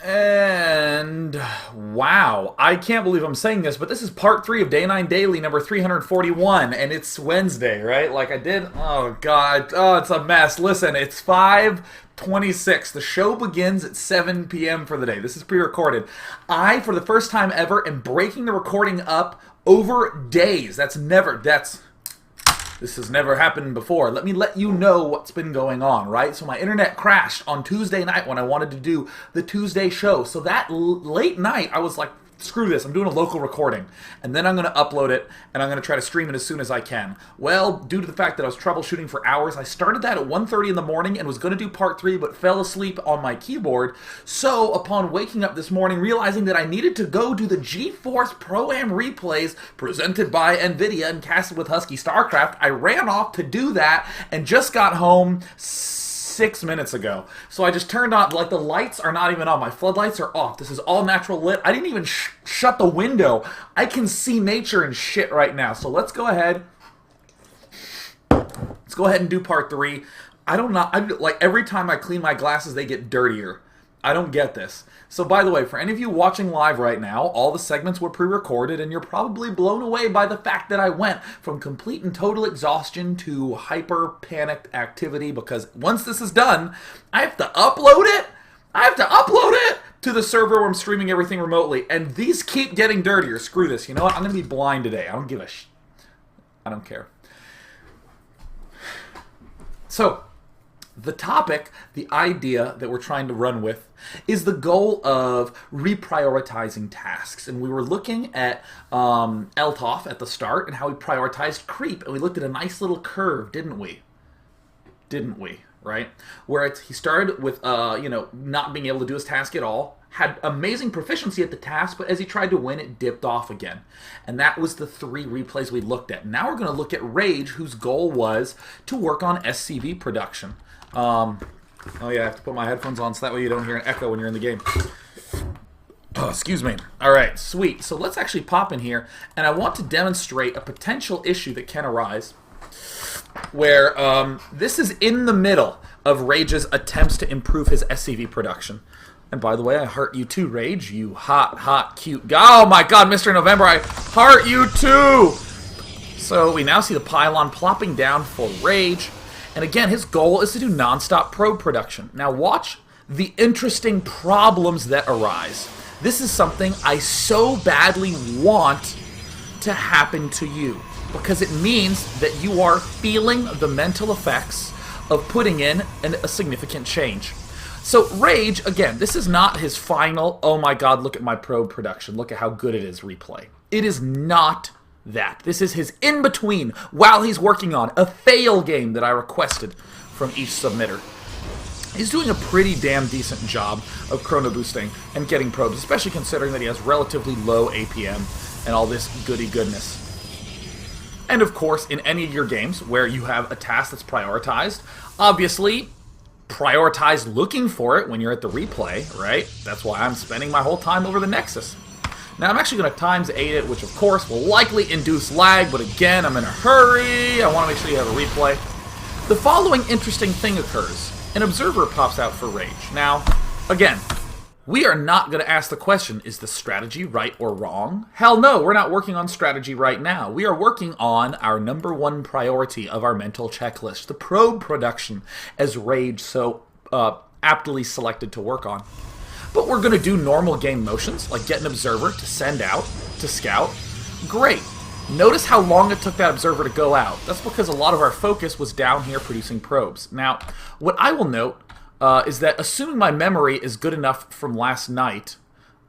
And wow, I can't believe I'm saying this, but this is part 3 of Day 9 Daily number 341, and it's Wednesday, right? Like I did. Oh god, oh it's a mess. Listen, it's 5:26. The show begins at 7 p.m. for the day. This is pre-recorded. I, for the first time ever, am breaking the recording up over days. This has never happened before. Let me let you know what's been going on, right? So my internet crashed on Tuesday night when I wanted to do the Tuesday show. So that late night, I was like, screw this, I'm doing a local recording. And then I'm going to upload it, and I'm going to try to stream it as soon as I can. Well, due to the fact that I was troubleshooting for hours, I started that at 1:30 in the morning and was going to do part 3, but fell asleep on my keyboard. So upon waking up this morning, realizing that I needed to go do the GeForce Pro-Am replays presented by NVIDIA and casted with Husky StarCraft, I ran off to do that and just got home 6 minutes ago. So I just turned on, like the lights are not even on. My floodlights are off. This is all natural lit. I didn't even shut the window. I can see nature and shit right now. So let's go ahead. Let's go ahead and do part 3. I don't know. Like every time I clean my glasses, they get dirtier. I don't get this. So by the way, for any of you watching live right now, all the segments were pre-recorded and you're probably blown away by the fact that I went from complete and total exhaustion to hyper-panicked activity because once this is done, I have to upload it. To the server where I'm streaming everything remotely. And these keep getting dirtier. Screw this. You know what? I'm going to be blind today. I don't give a I don't care. So, the topic, the idea that we're trying to run with, is the goal of reprioritizing tasks. And we were looking at Eltoff at the start and how he prioritized creep. And we looked at a nice little curve, didn't we? Right? Where he started with, not being able to do his task at all, had amazing proficiency at the task, but as he tried to win, it dipped off again. And that was the 3 replays we looked at. Now we're going to look at Rage, whose goal was to work on SCV production. Oh yeah, I have to put my headphones on so that way you don't hear an echo when you're in the game. Oh, excuse me. Alright, sweet. So let's actually pop in here, and I want to demonstrate a potential issue that can arise where this is in the middle of Rage's attempts to improve his SCV production. And by the way, I heart you too, Rage. You hot, cute guy. Oh my god, Mr. November, I heart you too! So we now see the pylon plopping down for Rage. And again, his goal is to do non-stop probe production. Now watch the interesting problems that arise. This is something I so badly want to happen to you, because it means that you are feeling the mental effects of putting in a significant change. So Rage, again, this is not his final, oh my god, look at my probe production, look at how good it is replay. It is not that. This is his in-between while he's working on a fail game that I requested from each submitter. He's doing a pretty damn decent job of chrono boosting and getting probes, especially considering that he has relatively low APM and all this goody goodness. And of course, in any of your games where you have a task that's prioritized, obviously prioritize looking for it when you're at the replay, right? That's why I'm spending my whole time over the Nexus. Now, I'm actually going to times 8 it, which of course will likely induce lag, but again, I'm in a hurry. I want to make sure you have a replay. The following interesting thing occurs. An observer pops out for Rage. Now, again, we are not going to ask the question, is the strategy right or wrong? Hell no, we're not working on strategy right now. We are working on our #1 priority of our mental checklist, the probe production, as Rage so aptly selected to work on. But we're going to do normal game motions, like get an observer to send out, to scout. Great. Notice how long it took that observer to go out. That's because a lot of our focus was down here producing probes. Now, what I will note is that assuming my memory is good enough from last night,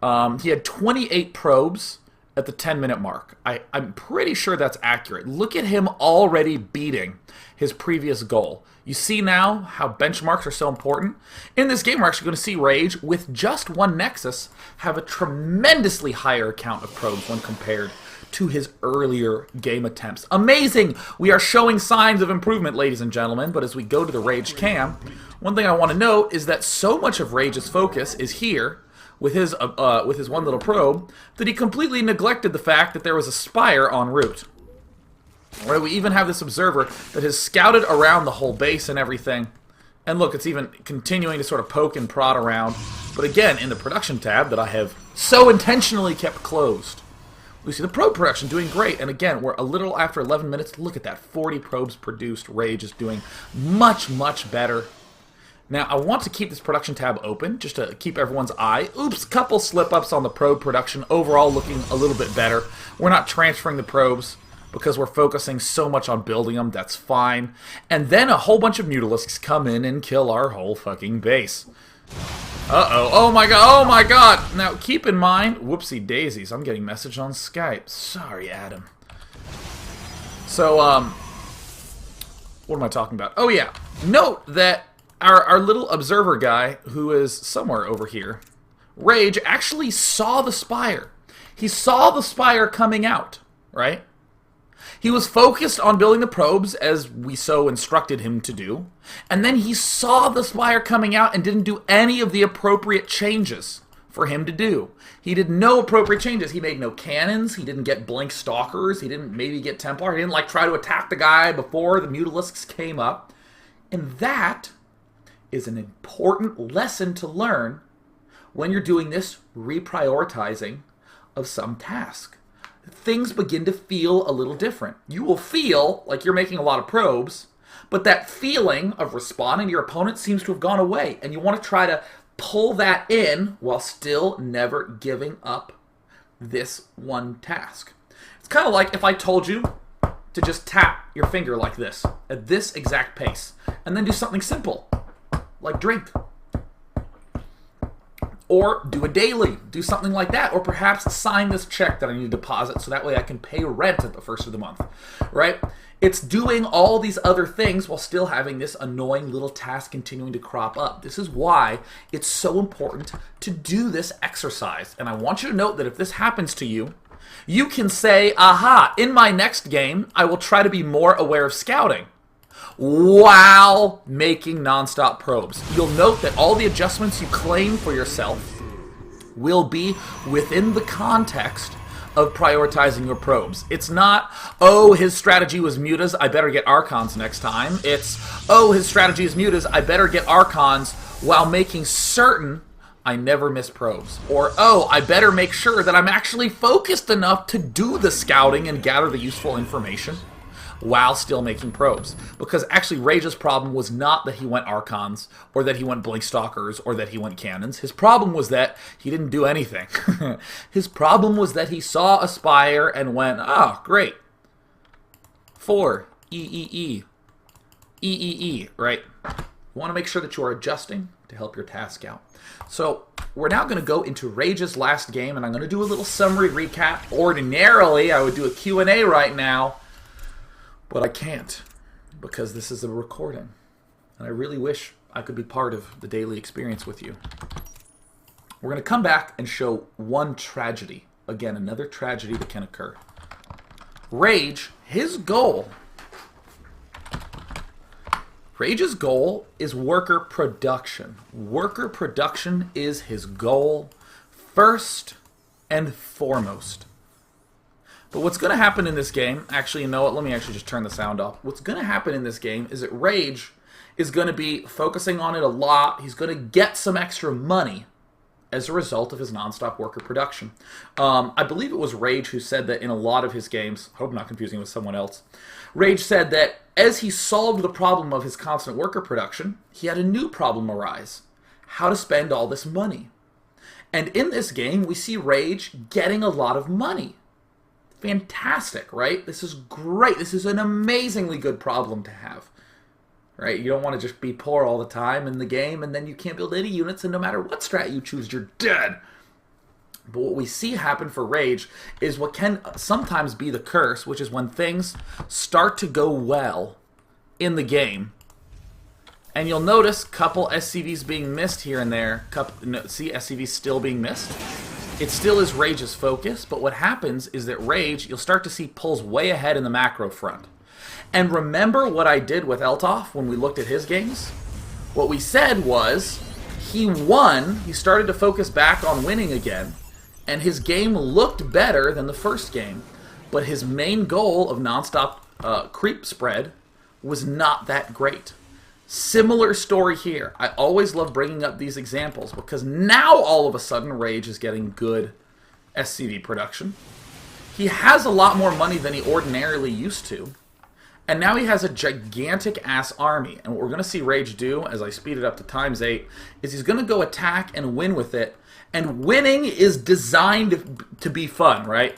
he had 28 probes at the 10-minute mark. I'm pretty sure that's accurate. Look at him already beating his previous goal. You see now how benchmarks are so important? In this game, we're actually going to see Rage, with just 1 Nexus, have a tremendously higher count of probes when compared to his earlier game attempts. Amazing! We are showing signs of improvement, ladies and gentlemen, but as we go to the Rage cam, one thing I want to note is that so much of Rage's focus is here, with his one little probe, that he completely neglected the fact that there was a spire en route. Right, we even have this observer that has scouted around the whole base and everything, And look, it's even continuing to sort of poke and prod around. But again, in the production tab that I have so intentionally kept closed, we see the probe production doing great. And again, we're a little after 11 minutes. Look at that, 40 probes produced. Rage is doing much, much better. Now, I want to keep this production tab open just to keep everyone's eye. Oops, couple slip-ups on the probe production. Overall looking a little bit better. We're not transferring the probes because we're focusing so much on building them. That's fine. And then a whole bunch of mutalisks come in and kill our whole fucking base. Uh-oh. Oh my god. Oh my god. Now, keep in mind... Whoopsie daisies. I'm getting message on Skype. Sorry, Adam. So, what am I talking about? Oh, yeah. Note that our little observer guy, who is somewhere over here, Rage, actually saw the spire. He saw the spire coming out, right? He was focused on building the probes, as we so instructed him to do, and then he saw the spire coming out and didn't do any of the appropriate changes for him to do. He did no appropriate changes. He made no cannons, he didn't get blink stalkers, he didn't maybe get Templar, he didn't like try to attack the guy before the mutalisks came up. And that is an important lesson to learn when you're doing this reprioritizing of some task. Things begin to feel a little different. You will feel like you're making a lot of probes, but that feeling of responding to your opponent seems to have gone away, and you want to try to pull that in while still never giving up this one task. It's kind of like if I told you to just tap your finger like this, at this exact pace, and then do something simple, like drink. Or do a daily, do something like that. Or perhaps sign this check that I need to deposit so that way I can pay rent at the first of the month, right? It's doing all these other things while still having this annoying little task continuing to crop up. This is why it's so important to do this exercise. And I want you to note that if this happens to you, you can say, aha, in my next game, I will try to be more aware of scouting while making nonstop probes. You'll note that all the adjustments you claim for yourself will be within the context of prioritizing your probes. It's not, oh, his strategy was mutas, I better get Archons next time. It's, oh, his strategy is mutas, I better get Archons while making certain I never miss probes. Or, oh, I better make sure that I'm actually focused enough to do the scouting and gather the useful information while still making probes. Because actually Rage's problem was not that he went Archons, or that he went Blink Stalkers, or that he went Cannons. His problem was that he didn't do anything. His problem was that he saw a spire and went, oh, great. 4, E, right? You want to make sure that you are adjusting to help your task out. So we're now going to go into Rage's last game, and I'm going to do a little summary recap. Ordinarily, I would do a Q&A right now, but I can't, because this is a recording. And I really wish I could be part of the daily experience with you. We're going to come back and show one tragedy. Again, another tragedy that can occur. Rage, his goal... Rage's goal is worker production. Worker production is his goal first and foremost. But what's going to happen in this game, actually, you know what, let me actually just turn the sound off. What's going to happen in this game is that Rage is going to be focusing on it a lot. He's going to get some extra money as a result of his nonstop worker production. I believe it was Rage who said that in a lot of his games, I hope I'm not confusing with someone else, Rage said that as he solved the problem of his constant worker production, he had a new problem arise. How to spend all this money. And in this game, we see Rage getting a lot of money. Fantastic, right? This is great. This is an amazingly good problem to have. Right? You don't want to just be poor all the time in the game, and then you can't build any units, and no matter what strat you choose, you're dead. But what we see happen for Rage is what can sometimes be the curse, which is when things start to go well in the game. And you'll notice a couple SCVs being missed here and there. See, SCVs still being missed. It still is Rage's focus, but what happens is that Rage, you'll start to see pulls way ahead in the macro front. And remember what I did with Eltoff when we looked at his games? What we said was, he won, he started to focus back on winning again, and his game looked better than the first game, but his main goal of nonstop creep spread was not that great. Similar story here. I always love bringing up these examples because now all of a sudden Rage is getting good SCV production. He has a lot more money than he ordinarily used to. And now he has a gigantic ass army. And what we're going to see Rage do, as I speed it up to ×8, is he's going to go attack and win with it. And winning is designed to be fun, right?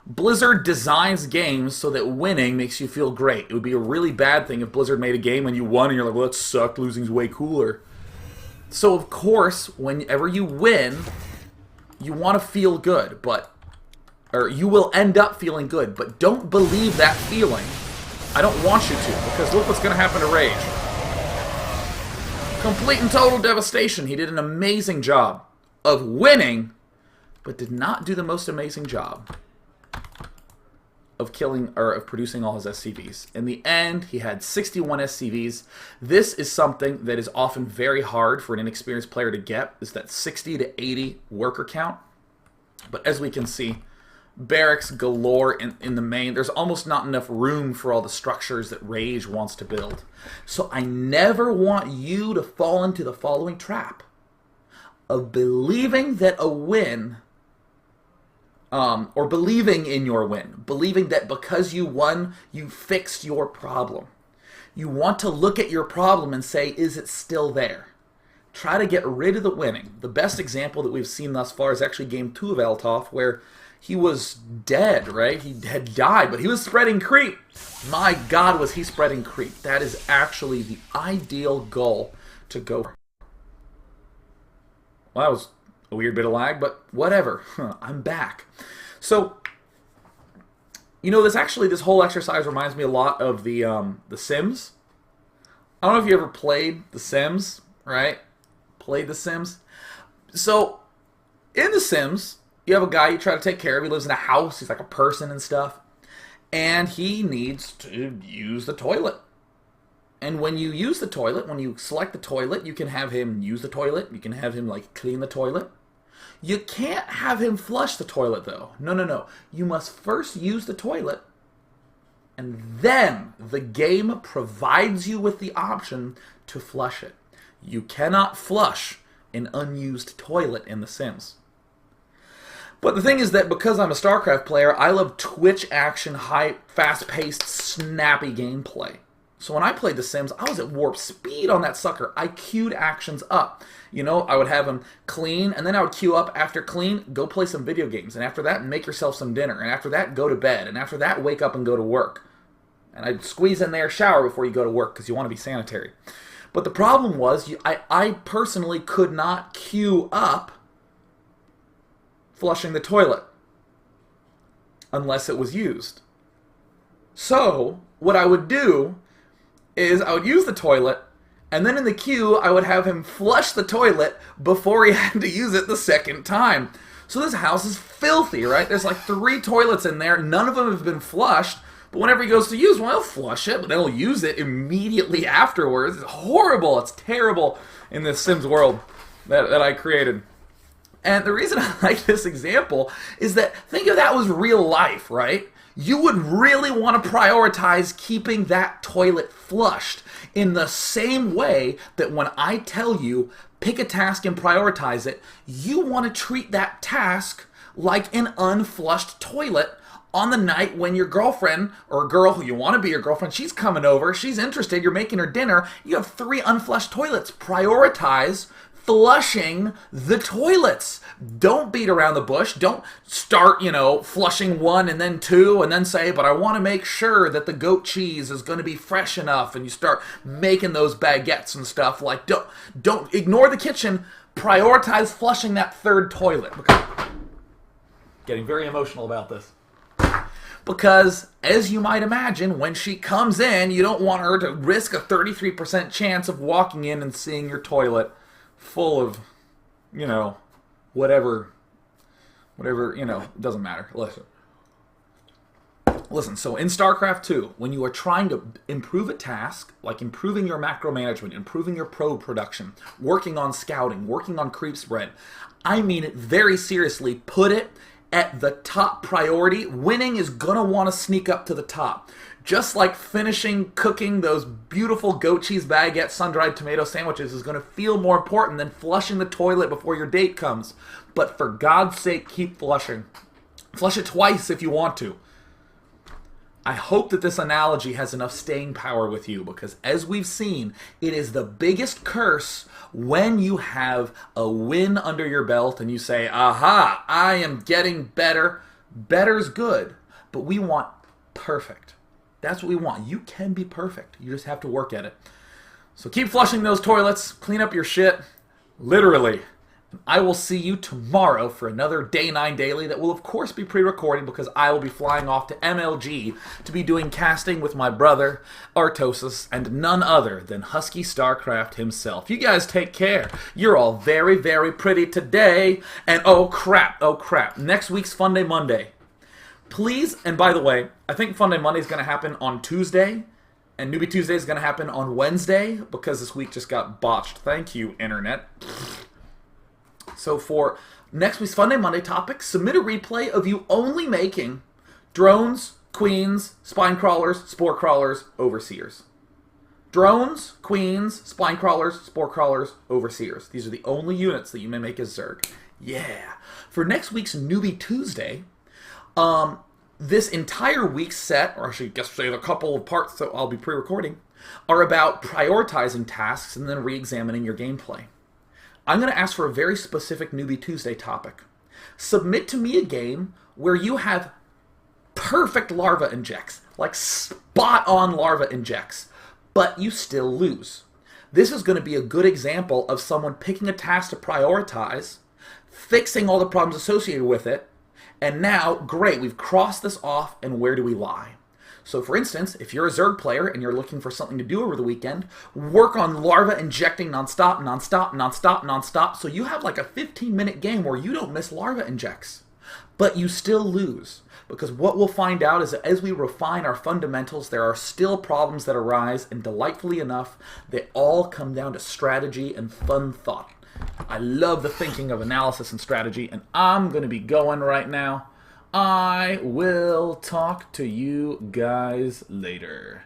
Blizzard designs games so that winning makes you feel great. It would be a really bad thing if Blizzard made a game and you won and you're like, well, that sucked, losing's way cooler. So, of course, whenever you win, you want to feel good, or you will end up feeling good, but don't believe that feeling. I don't want you to, because look what's going to happen to Rage. Complete and total devastation. He did an amazing job of winning, but did not do the most amazing job of killing or of producing all his SCVs. In the end, he had 61 SCVs. This is something that is often very hard for an inexperienced player to get, is that 60 to 80 worker count. But as we can see, barracks galore in the main. There's almost not enough room for all the structures that Rage wants to build. So I never want you to fall into the following trap of believing that a win, or believing in your win, believing that because you won, you fixed your problem. You want to look at your problem and say, is it still there? Try to get rid of the winning. The best example that we've seen thus far is actually Game 2 of Altov, where he was dead, right? He had died, but he was spreading creep. My God, was he spreading creep. That is actually the ideal goal to go for. Well, that was a weird bit of lag, but whatever. I'm back. So, you know, this whole exercise reminds me a lot of the Sims. I don't know if you ever played The Sims, right? Played The Sims. So, in The Sims, you have a guy you try to take care of. He lives in a house. He's like a person and stuff. And he needs to use the toilet. And when you use the toilet, when you select the toilet, you can have him use the toilet. You can have him, like, clean the toilet. You can't have him flush the toilet, though. No. You must first use the toilet, and then the game provides you with the option to flush it. You cannot flush an unused toilet in The Sims. But the thing is that because I'm a StarCraft player, I love twitch action, high, fast-paced, snappy gameplay. So when I played The Sims, I was at warp speed on that sucker. I queued actions up. You know, I would have him clean, and then I would queue up after clean, go play some video games. And after that, make yourself some dinner. And after that, go to bed. And after that, wake up and go to work. And I'd squeeze in there, shower before you go to work, because you want to be sanitary. But the problem was, I personally could not queue up flushing the toilet unless it was used. So, what I would do is I would use the toilet, and then in the queue, I would have him flush the toilet before he had to use it the second time. So this house is filthy, right? There's like 3 toilets in there. None of them have been flushed. But whenever he goes to use one, he'll flush it, but then he'll use it immediately afterwards. It's horrible. It's terrible in this Sims world that I created. And the reason I like this example is that, think of that was real life, right? You would really want to prioritize keeping that toilet flushed in the same way that when I tell you, pick a task and prioritize it, you want to treat that task like an unflushed toilet on the night when your girlfriend, or a girl who you want to be your girlfriend, she's coming over, she's interested, you're making her dinner, you have 3 unflushed toilets. Prioritize flushing the toilets. Don't beat around the bush. Don't start, flushing 1 and then 2 and then say, but I want to make sure that the goat cheese is going to be fresh enough, and you start making those baguettes and stuff. Like, don't ignore the kitchen. Prioritize flushing that 3rd toilet. Getting very emotional about this. Because, as you might imagine, when she comes in, you don't want her to risk a 33% chance of walking in and seeing your toilet full of, whatever, it doesn't matter. Listen, so in StarCraft 2, when you are trying to improve a task, like improving your macro management, improving your probe production, working on scouting, working on creep spread, I mean it very seriously, put it at the top priority. Winning is going to want to sneak up to the top. Just like finishing cooking those beautiful goat cheese baguette sun-dried tomato sandwiches is going to feel more important than flushing the toilet before your date comes. But for God's sake, keep flushing. Flush it twice if you want to. I hope that this analogy has enough staying power with you, because as we've seen, it is the biggest curse when you have a win under your belt and you say, aha, I am getting better. Better's good, but we want perfect. That's what we want. You can be perfect. You just have to work at it. So keep flushing those toilets. Clean up your shit. Literally. And I will see you tomorrow for another Day 9 Daily that will, of course, be pre-recorded because I will be flying off to MLG to be doing casting with my brother, Artosis, and none other than Husky Starcraft himself. You guys take care. You're all very, very pretty today. And oh crap, next week's Fun Day Monday. Please, and by the way, I think Fun Day Monday is going to happen on Tuesday, and Newbie Tuesday is going to happen on Wednesday, because this week just got botched. Thank you, Internet. So for next week's Fun Day Monday topic, submit a replay of you only making drones, queens, spine crawlers, spore crawlers, overseers. Drones, queens, spine crawlers, spore crawlers, overseers. These are the only units that you may make as Zerg. Yeah. For next week's Newbie Tuesday, this entire week's set, or actually, I guess say a couple of parts that I'll be pre-recording, are about prioritizing tasks and then re-examining your gameplay. I'm going to ask for a very specific Newbie Tuesday topic. Submit to me a game where you have perfect larva injects, like spot-on larva injects, but you still lose. This is going to be a good example of someone picking a task to prioritize, fixing all the problems associated with it, and now, great, we've crossed this off, and where do we lie? So for instance, if you're a Zerg player and you're looking for something to do over the weekend, work on larva injecting nonstop, so you have like a 15-minute game where you don't miss larva injects. But you still lose, because what we'll find out is that as we refine our fundamentals, there are still problems that arise, and delightfully enough, they all come down to strategy and fun thought. I love the thinking of analysis and strategy, and I'm going to be going right now. I will talk to you guys later.